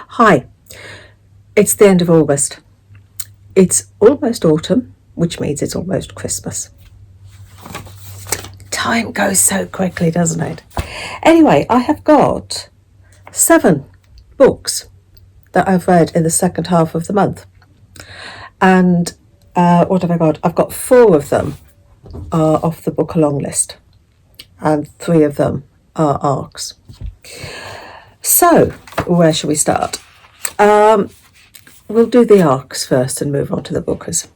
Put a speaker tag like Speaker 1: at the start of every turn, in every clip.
Speaker 1: Hi, it's the end of August. It's almost autumn, which means it's almost Christmas. Time goes so quickly, doesn't it? Anyway, I have got 7 books that I've read in the second half of the month. And what have I got? I've got 4 of them are off the book along list, and 3 of them are ARCs. So, where shall we start? We'll do the ARCs first and move on to the bookers.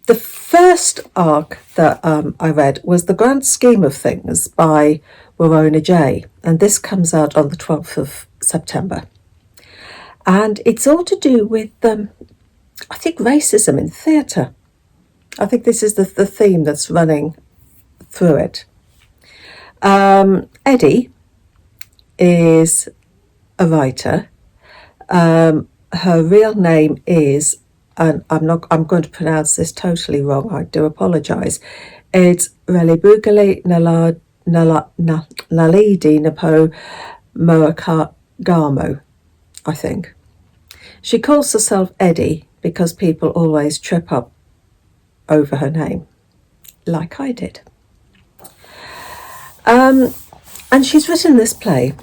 Speaker 1: The first ARC that I read was The Grand Scheme of Things by Warona J, and this comes out on the 12th of September. And it's all to do with, I think, racism in theatre. I think this is the theme that's running through it. Eddie is a writer. Her real name is, and I'm going to pronounce this totally wrong, I do apologise. It's Relibugali Nalidi Napo Moakagamo, I think. She calls herself Eddie because people always trip up over her name, like I did. And she's written this play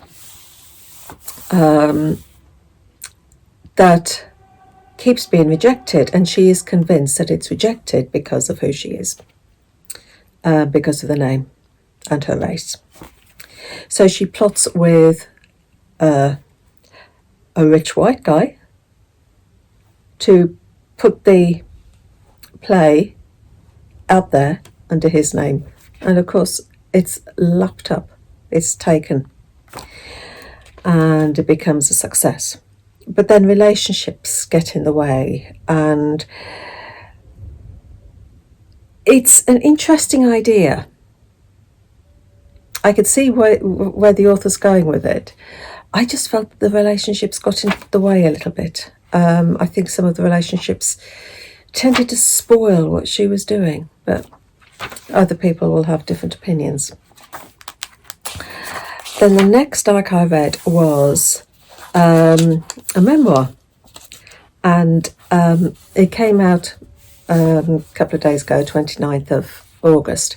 Speaker 1: that keeps being rejected, and she is convinced that it's rejected because of who she is, because of the name and her race. So she plots with a rich white guy to put the play out there under his name, and of course it's lapped up, it's taken, and it becomes a success. But then relationships get in the way, and it's an interesting idea. I could see where the author's going with it. I just felt that the relationships got in the way a little bit. I think some of the relationships tended to spoil what she was doing, but other people will have different opinions. Then the next arc I read was a memoir, and it came out a couple of days ago, 29th of August,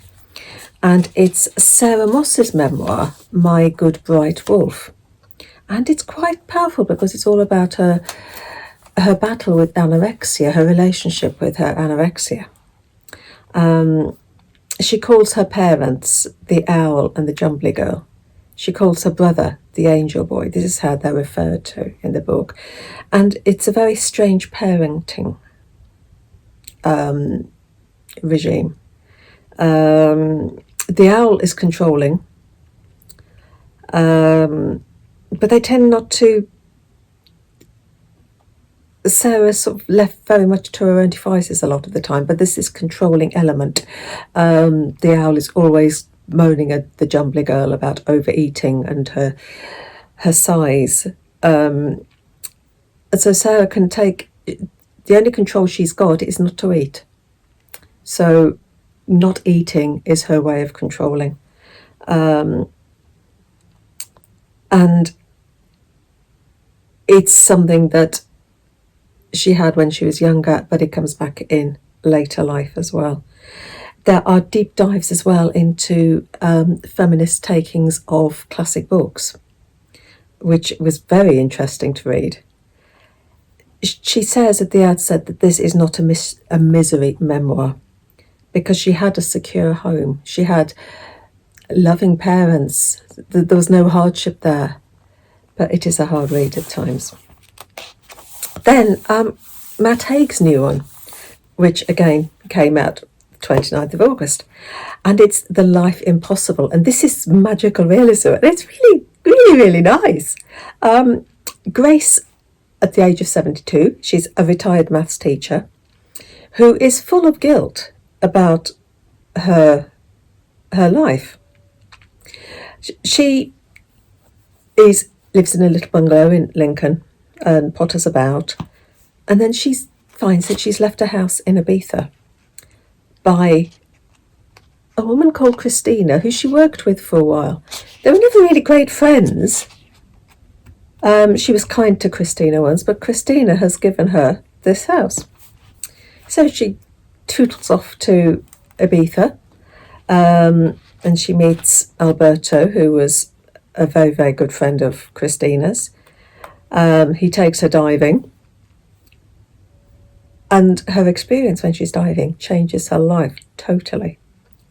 Speaker 1: and it's Sarah Moss's memoir, My Good Bright Wolf, and it's quite powerful because it's all about her battle with anorexia, her relationship with her anorexia. She calls her parents the Owl and the Jumbly Girl. She calls her brother the Angel Boy. This is how they're referred to in the book. And it's a very strange parenting regime. The owl is controlling, but they tend not to. Sarah's sort of left very much to her own devices a lot of the time, but this is controlling element. The owl is always moaning at the Jumbly Girl about overeating and her size. And so Sarah can take, the only control she's got is not to eat. So not eating is her way of controlling. And it's something that she had when she was younger, but it comes back in later life as well. There are deep dives as well into feminist takings of classic books, which was very interesting to read. She says at the outset that this is not a misery memoir, because she had a secure home. She had loving parents. There was no hardship there, but it is a hard read at times. Then Matt Haig's new one, which again came out 29th of August, and it's The Life Impossible, and this is magical realism, and it's really, really, really nice. Grace, at the age of 72, she's a retired maths teacher who is full of guilt about her life. She lives in a little bungalow in Lincoln and potters about, and then she finds that she's left a house in Ibiza by a woman called Christina, who she worked with for a while. They were never really great friends, She was kind to Christina once, but Christina has given her this house. So she tootles off to Ibiza, and she meets Alberto, who was a very, very good friend of Christina's. He takes her diving, and her experience when she's diving changes her life totally.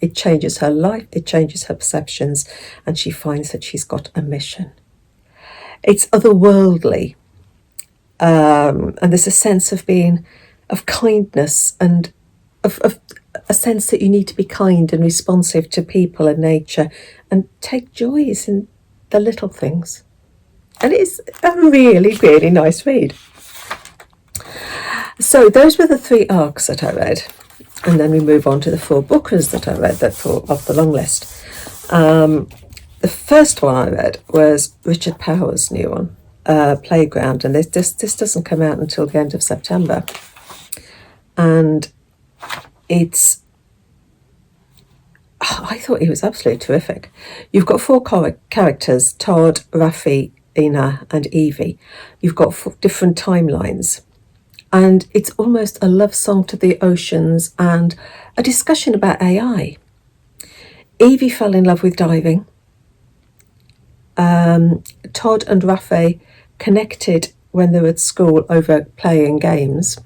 Speaker 1: It changes her life, it changes her perceptions, and she finds that she's got a mission. It's otherworldly, and there's a sense of kindness, and of a sense that you need to be kind and responsive to people and nature and take joys in the little things. And it's a really, really nice read. So those were the 3 arcs that I read. And then we move on to the 4 bookers that I read that were off the long list. The first one I read was Richard Powers' new one, Playground. And this doesn't come out until the end of September. And I thought he was absolutely terrific. You've got 4 characters, Todd, Rafi, Ina and Evie. You've got 4 different timelines. And it's almost a love song to the oceans and a discussion about AI. Evie fell in love with diving. Todd and Rafi connected when they were at school over playing games.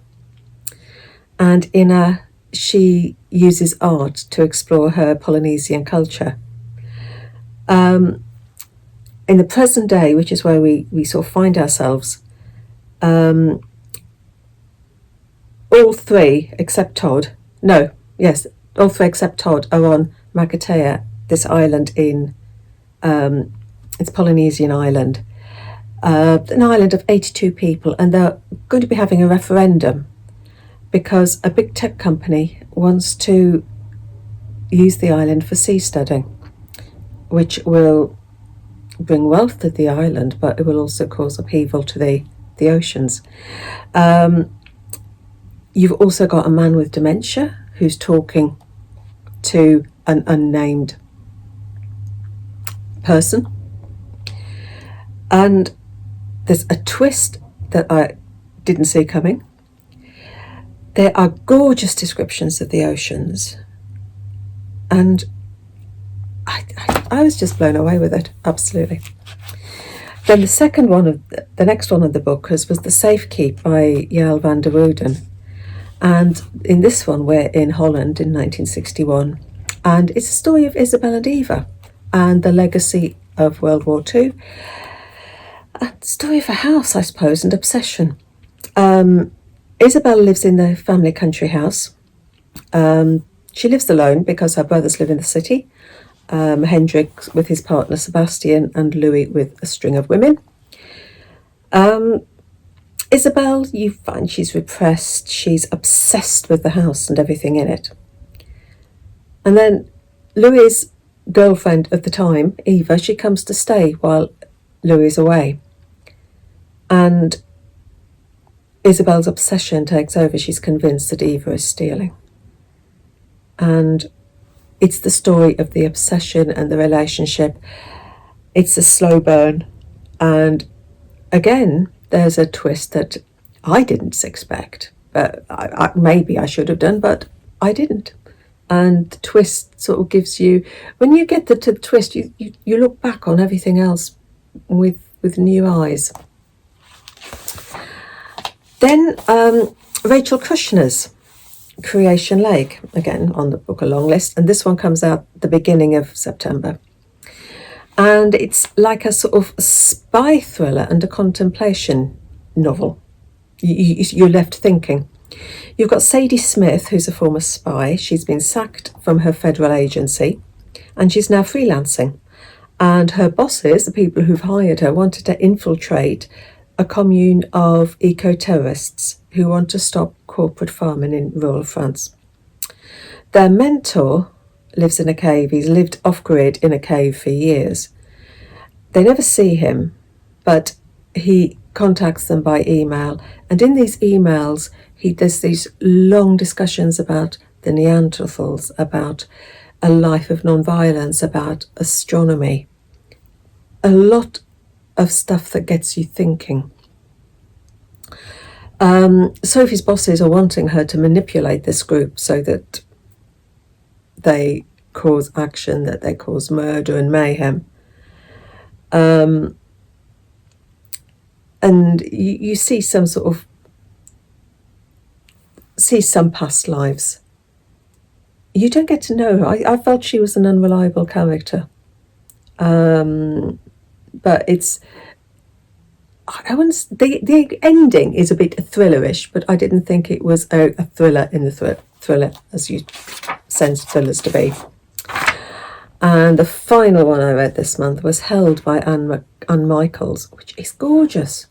Speaker 1: And Ina, she uses art to explore her Polynesian culture. In the present day, which is where we sort of find ourselves, all 3 except Todd, all 3 except Todd are on Makatea, this island in, it's Polynesian island, an island of 82 people, and they're going to be having a referendum because a big tech company wants to use the island for seasteading, which will bring wealth to the island, but it will also cause upheaval to the oceans. You've also got a man with dementia who's talking to an unnamed person. And there's a twist that I didn't see coming. There are gorgeous descriptions of the oceans. And I was just blown away with it, absolutely. Then the next one of the book was The Safekeep by Yael van der Wooden. And in this one, we're in Holland in 1961. And it's a story of Isabel and Eva and the legacy of World War II. A story of a house, I suppose, and obsession. Isabel lives in the family country house. She lives alone because her brothers live in the city. Hendrik with his partner Sebastian and Louis with a string of women. Isabel, you find she's repressed, she's obsessed with the house and everything in it. And then Louis' girlfriend of the time, Eva, she comes to stay while Louis is away. And Isabel's obsession takes over. She's convinced that Eva is stealing. And it's the story of the obsession and the relationship. It's a slow burn. And again, there's a twist that I didn't expect, but maybe I should have done, but I didn't. And the twist sort of gives you, when you get to the twist, you look back on everything else with new eyes. Then Rachel Kushner's Creation Lake, again on the book a long list, and this one comes out the beginning of September. And it's like a sort of spy thriller and a contemplation novel. You're left thinking. You've got Sadie Smith, who's a former spy. She's been sacked from her federal agency and she's now freelancing. And her bosses, the people who've hired her, wanted to infiltrate a commune of eco-terrorists who want to stop corporate farming in rural France. Their mentor lives in a cave. He's lived off-grid in a cave for years. They never see him, but he contacts them by email. And in these emails, there's these long discussions about the Neanderthals, about a life of non-violence, about astronomy. A lot of stuff that gets you thinking. Sophie's bosses are wanting her to manipulate this group so that they cause action, that they cause murder and mayhem. And you see some sort of some past lives. You don't get to know her. I felt she was an unreliable character. But it's, I wouldn't, the ending is a bit thrillerish, but I didn't think it was a thriller in the thriller as you sense thrillers to be. And the final one I read this month was Held by Anne Michaels, which is gorgeous.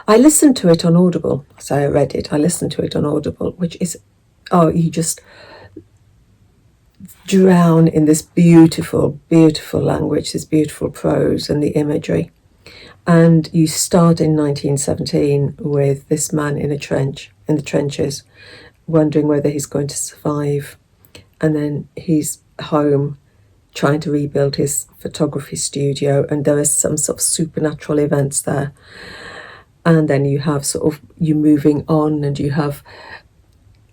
Speaker 1: I listened to it on Audible. So I read it. I listened to it on Audible, which is, you just drown in this beautiful, beautiful language, this beautiful prose and the imagery. And you start in 1917 with this man in a trench, in the trenches, wondering whether he's going to survive. And then he's home trying to rebuild his photography studio, and there is some sort of supernatural events there. And then you have sort of you moving on, and you have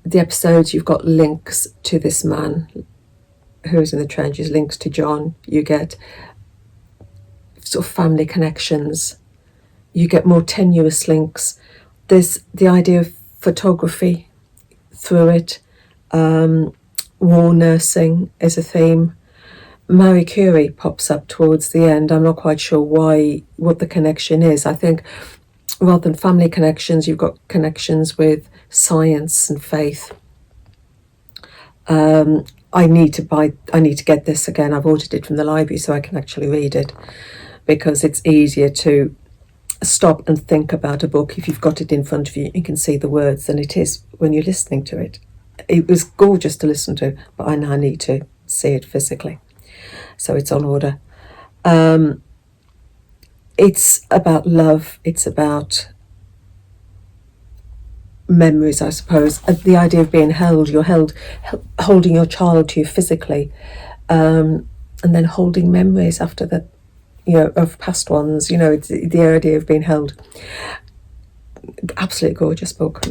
Speaker 1: the episodes, you've got links to this man who's in the trenches, links to John. You get sort of family connections. You get more tenuous links. There's the idea of photography through it. War nursing is a theme. Marie Curie pops up towards the end. I'm not quite sure what the connection is. I think rather than family connections, you've got connections with science and faith. I need to get this again. I've ordered it from the library so I can actually read it, because it's easier to stop and think about a book if you've got it in front of you. You can see the words than it is when you're listening to it. It was gorgeous to listen to, but I now need to see it physically. So it's on order. It's about love. It's about memories, I suppose. The idea of being held. You're holding your child to you physically, and then holding memories after that, of past ones. It's the idea of being held. Absolutely gorgeous book.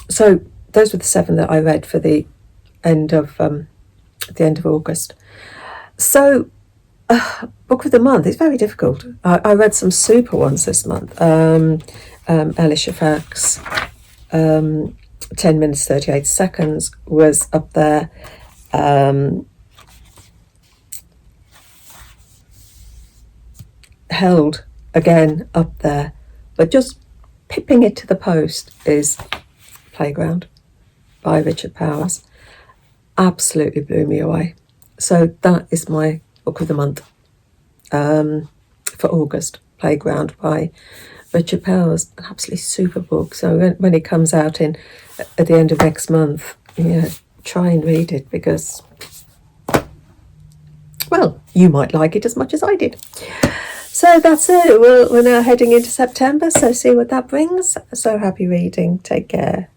Speaker 1: So those were the 7 that I read for the end of August. So, book of the month is very difficult. I read some super ones this month. Ellie Shafak's 10 minutes 38 seconds was up there. Held again up there, but just pipping it to the post is Playground by Richard Powers. Absolutely blew me away. So that is my book of the month for August. Playground by Richard Powers, an absolutely super book. So when it comes out at the end of next month, try and read it, because, well, you might like it as much as I did. So that's it. We're now heading into September, so see what that brings. So happy reading. Take care.